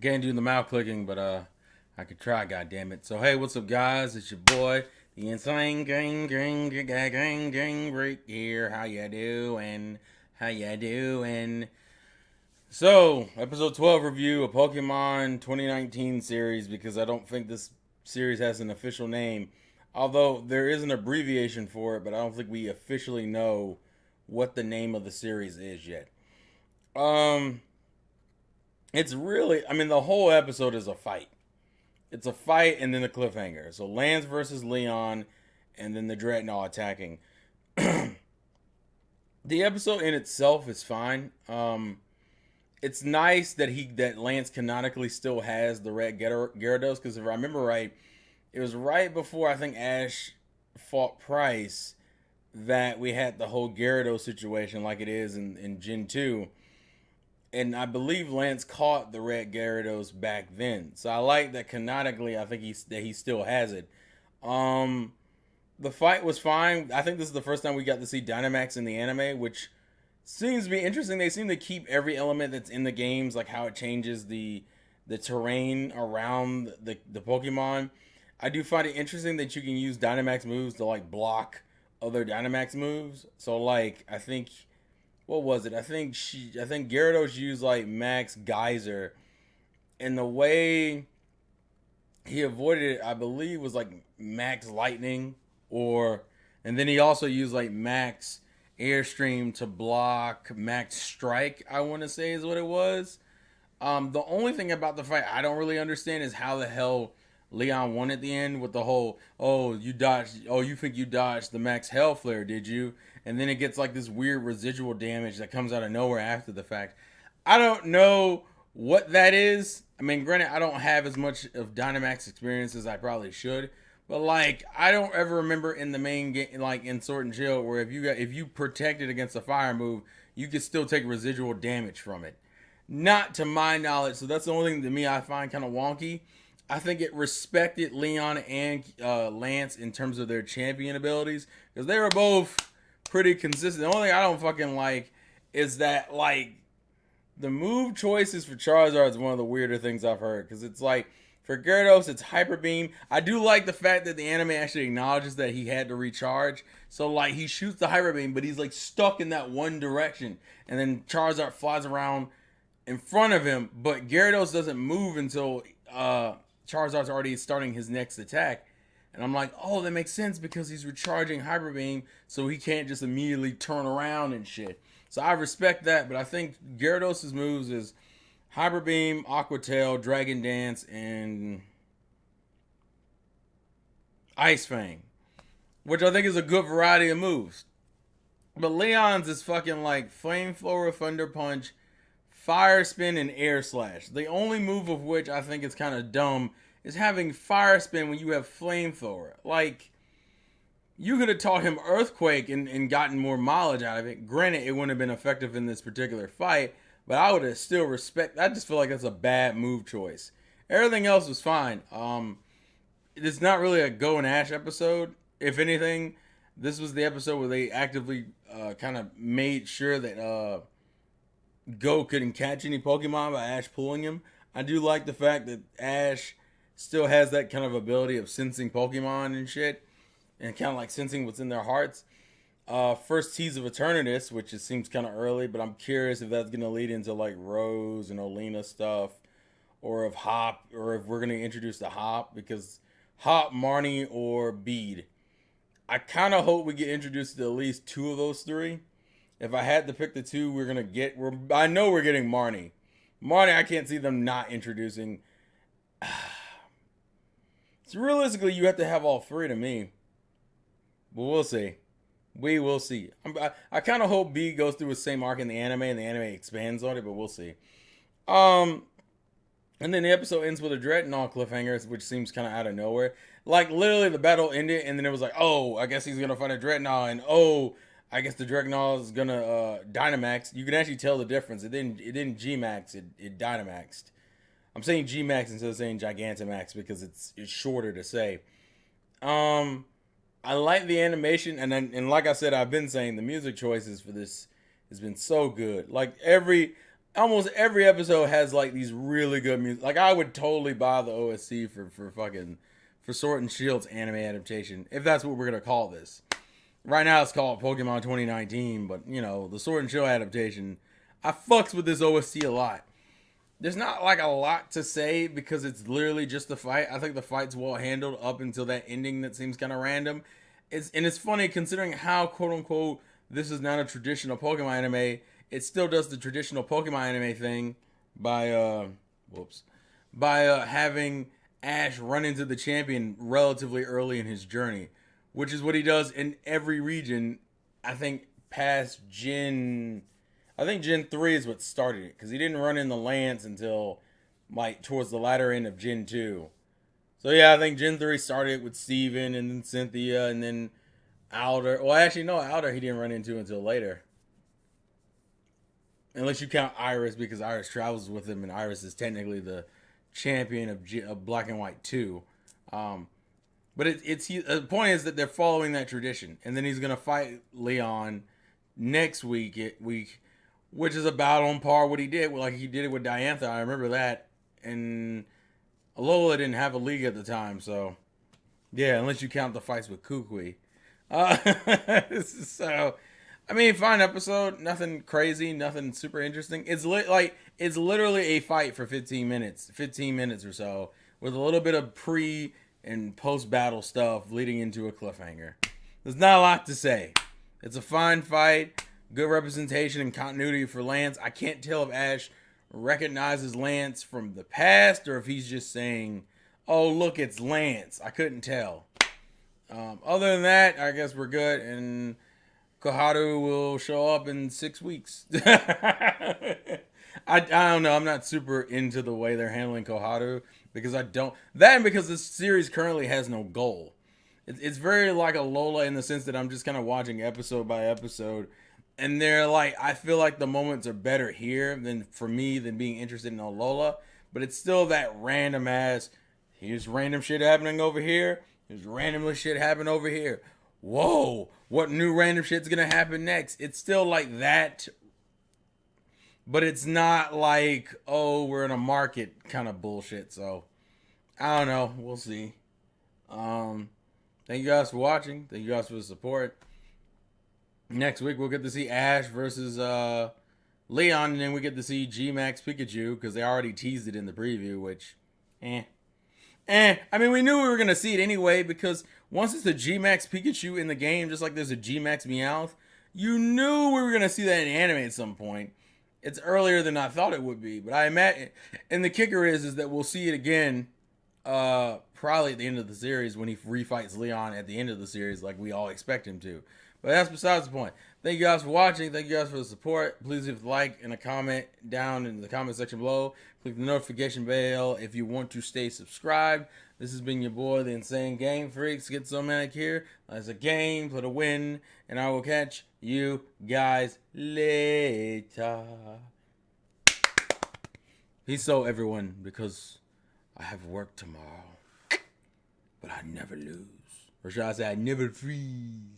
Can't do the mouth clicking, but I could try. God damn it! So hey, what's up, guys? It's your boy, the insane gang break here. How ya doing? How ya doing? So episode 12 review, a Pokemon 2019 series, because I don't think this series has an official name. Although there is an abbreviation for it, but I don't think we officially know what the name of the series is yet. Um, it's really, I mean, the whole episode is a fight. It's a fight and then a cliffhanger. So Lance versus Leon, and then the Dreadnought attacking. The episode in itself is fine. It's nice that Lance canonically still has the red Gyarados, because if I remember right, it was right before I think Ash fought Price that we had the whole Gyarados situation like it is in Gen 2. And I believe Lance caught the red Gyarados back then. So I like that canonically. I think he still has it. Um, the fight was fine. I think this is the first time we got to see Dynamax in the anime, which seems to be interesting. They seem to keep every element that's in the games, like how it changes the terrain around the Pokemon. I do find it interesting that you can use Dynamax moves to like block other Dynamax moves. So like I think what was it? I think Gyarados used like Max Geyser, and the way he avoided it, I believe, was like Max Lightning, or and then he also used like Max Airstream to block Max Strike. I want to say is what it was. The only thing about the fight I don't really understand is how the hell Leon won at the end with the whole, oh, you dodged, oh, you think you dodged the Max Hell Flare, did you? And then it gets like this weird residual damage that comes out of nowhere after the fact. I don't know what that is. I mean, granted, I don't have as much of Dynamax experience as I probably should, but like, I don't ever remember in the main game, like in Sword and Shield, where if you protected against a fire move, you could still take residual damage from it. Not to my knowledge, so that's the only thing to me I find kind of wonky. I think it respected Leon and Lance in terms of their champion abilities, because they were both pretty consistent. The only thing I don't fucking like is that like the move choices for Charizard is one of the weirder things I've heard, because it's like for Gyarados it's Hyper Beam. I do like the fact that the anime actually acknowledges that he had to recharge. So like he shoots the Hyper Beam, but he's like stuck in that one direction, and then Charizard flies around in front of him, but Gyarados doesn't move until Charizard's already starting his next attack. And I'm like, oh, that makes sense because he's recharging Hyper Beam, so he can't just immediately turn around and shit. So I respect that, but I think Gyarados' moves is Hyper Beam, Aqua Tail, Dragon Dance, and Ice Fang, which I think is a good variety of moves. But Leon's is fucking like Flamethrower, Thunder Punch, Fire Spin, and Air Slash. The only move of which I think is kind of dumb is having Fire Spin when you have Flamethrower. Like, you could have taught him Earthquake and gotten more mileage out of it. Granted, it wouldn't have been effective in this particular fight, but I would have still respect. I just feel like that's a bad move choice. Everything else was fine. It's not really a Go and Ash episode. If anything, this was the episode where they actively kind of made sure that Go couldn't catch any Pokemon by Ash pulling him. I do like the fact that Ash still has that kind of ability of sensing Pokemon and shit, and kind of like sensing what's in their hearts. First tease of Eternatus, which it seems kind of early, but I'm curious if that's gonna lead into like Rose and Olena stuff, or if Hop, or if we're gonna introduce the Hop, because Hop, Marnie, or Bead. I kind of hope we get introduced to at least two of those three. If I had to pick the two, I know we're getting Marnie. Marnie, I can't see them not introducing. So realistically, you have to have all three to me. But we'll see. We will see. I kind of hope B goes through the same arc in the anime, and the anime expands on it, but we'll see. Um, and then the episode ends with a Dreadnought cliffhanger, which seems kind of out of nowhere. Like, literally, the battle ended, and then it was like, oh, I guess he's going to find a Dreadnought, and oh, I guess the Dreadnought is going to Dynamax. You can actually tell the difference. It didn't G-Max, it Dynamaxed. I'm saying G-Max instead of saying Gigantamax because it's shorter to say. Um, I like the animation, and like I said, I've been saying the music choices for this has been so good. Like almost every episode has like these really good music. Like I would totally buy the OSC for Sword and Shield's anime adaptation, if that's what we're gonna call this. Right now it's called Pokemon 2019, but you know, the Sword and Shield adaptation, I fucks with this OSC a lot. There's not like a lot to say because it's literally just the fight. I think the fight's well handled up until that ending that seems kind of random. It's funny considering how quote unquote this is not a traditional Pokemon anime. It still does the traditional Pokemon anime thing by whoops by having Ash run into the champion relatively early in his journey, which is what he does in every region. I think past Gen, I think Gen 3 is what started it because he didn't run in the Lance until like towards the latter end of Gen 2. So yeah, I think Gen 3 started with Steven and then Cynthia and then Alder. Well, actually, no, Alder he didn't run into until later. Unless you count Iris because Iris travels with him and Iris is technically the champion of Black and White 2. Um, but the point is that they're following that tradition. And then he's going to fight Leon next week, which is about on par what he did. Like he did it with Diantha. I remember that. And Alola didn't have a league at the time, so yeah, unless you count the fights with Kukui. Uh, so, I mean, fine episode. Nothing crazy. Nothing super interesting. It's literally a fight for 15 minutes or so, with a little bit of pre and post battle stuff leading into a cliffhanger. There's not a lot to say. It's a fine fight. Good representation and continuity for Lance. I can't tell if Ash recognizes Lance from the past or if he's just saying, "Oh, look, it's Lance." I couldn't tell. Other than that, I guess we're good, and Koharu will show up in 6 weeks. I don't know. I'm not super into the way they're handling Koharu because I don't. That and because this series currently has no goal. It's very like a Lola in the sense that I'm just kind of watching episode by episode, and they're like, I feel like the moments are better here than for me than being interested in a Lola, but it's still that random ass. Here's random shit happening over here. There's randomly shit happening over here. Whoa, what new random shit's gonna happen next? It's still like that, but it's not like, oh, we're in a market kind of bullshit. So I don't know. We'll see. Um, Thank you guys for watching. Thank you guys for the support. Next week we'll get to see Ash versus Leon, and then we get to see G Max Pikachu because they already teased it in the preview, which I mean, we knew we were gonna see it anyway because once it's a G Max Pikachu in the game, just like there's a G Max Meowth, you knew we were gonna see that in anime at some point. It's earlier than I thought it would be, but I imagine. And the kicker is that we'll see it again, probably at the end of the series when he refights Leon at the end of the series, like we all expect him to. But that's besides the point. Thank you guys for watching. Thank you guys for the support. Please leave a like and a comment down in the comment section below. Click the notification bell if you want to stay subscribed. This has been your boy, the Insane Game Freaks. Get so manic here. As a game, play to win. And I will catch you guys later. Peace out, everyone, because I have work tomorrow. But I never lose. Or should I say, I never freeze.